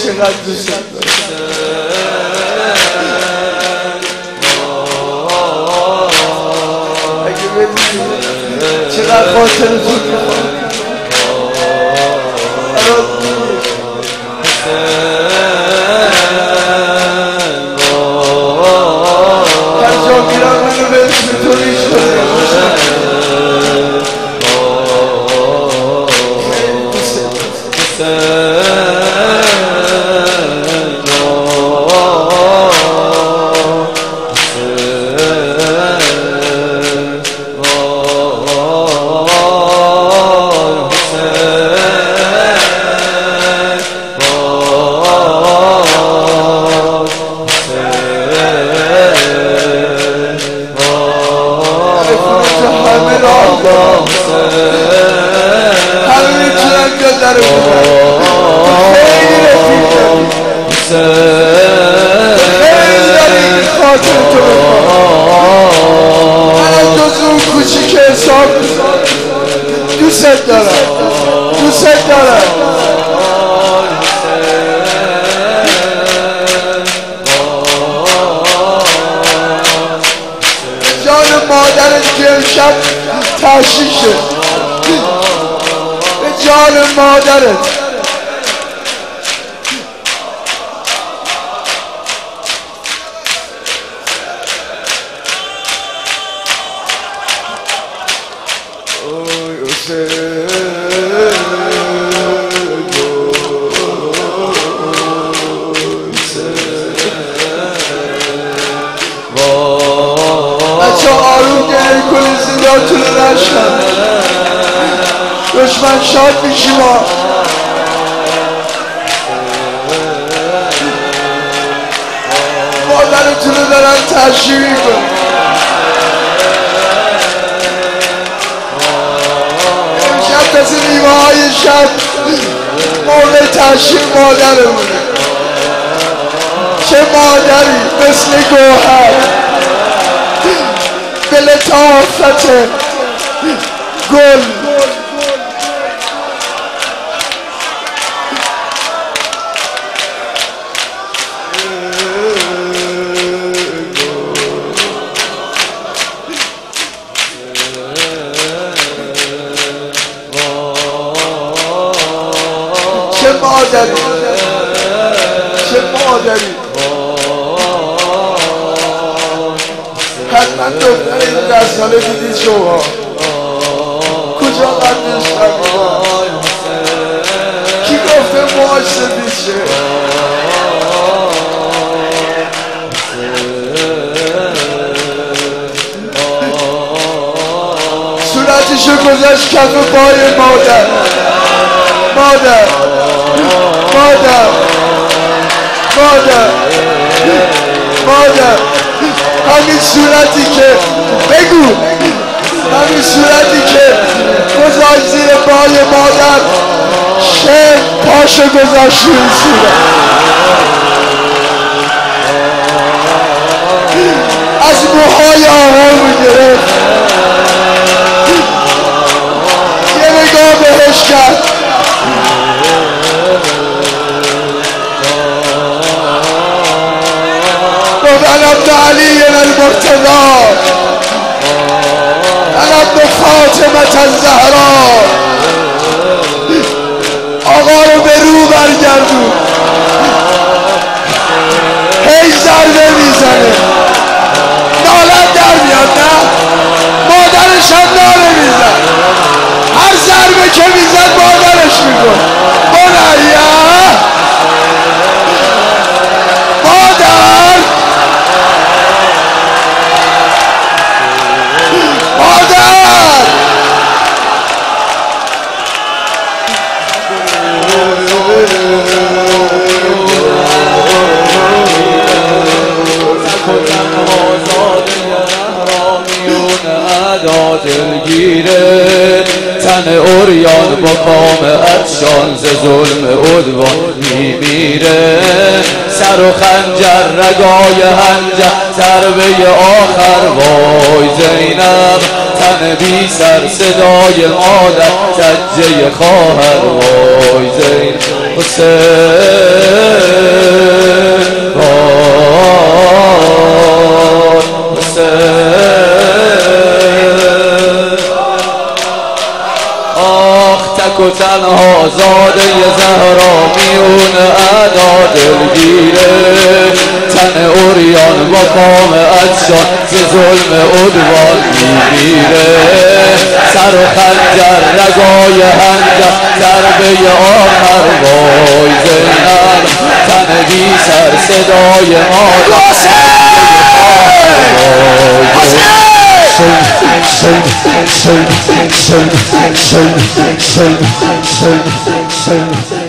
چقدر دوست دارم. اگه بدونی چقدر خاطرتون میخوام هر جا میرم منو به اسم تو میشناسه. همه میتونن بیاد در خیلی رفیق داری، خیلی داری خاطر تو من جز اون کوچیک حساب دوست دارم، دوست دارم. جان مادرت که امشب تحشیشه، به جان مادرت. بچه آروم گریه کنید زندهاتون رو نشنن، دشمن شاد میشیم ها. مادرتون رو دارن تشریح میکنن. امشب تازه نیمه های شب موقع تشریح مادرمونه. چه مادری مثل گوهر به لطافت گل چه مادری، چه مادری. حتما دختر این 10 ساله دیدید شما کجا قدش نمیدن. کی گفته موهاش سفید شه؟ صورتشو گذاشت کف پای مادر، مادر مادر مادر مادر. همین صورتی که بگو، همین صورتی که گذاشت زیر پای مادر شعر پاشو گذاشت روی صورت. از موهای آقا رو گرفت، یه نگاه بهش کرد. أنا ابن علي المرتضى، أنا ابن فاطمة الزهراء. آقا رو به رو برگردون، هی ضربه میزنه، نالت در میاد. نه مادرش هم ناله میزن، هر ضربه که میزد مادرش میکن. بنیه مادر، مادر. دلگیره تن اوریان با کام افشان ز ظلم عدوان میمیره. سر و خنجر رگای هنجر ضربه آخر وای زینب. تن بی سر صدای مادر زجه خواهر وای زینب. تک و تنها زاده زهرا میون ادا دلگیره تن اوریان با قام اجشان که ظلم عدوان میگیره سر و خنجر رگای هنجر ضربه آخر وای زینب تن بی سر صدای مادر Shame.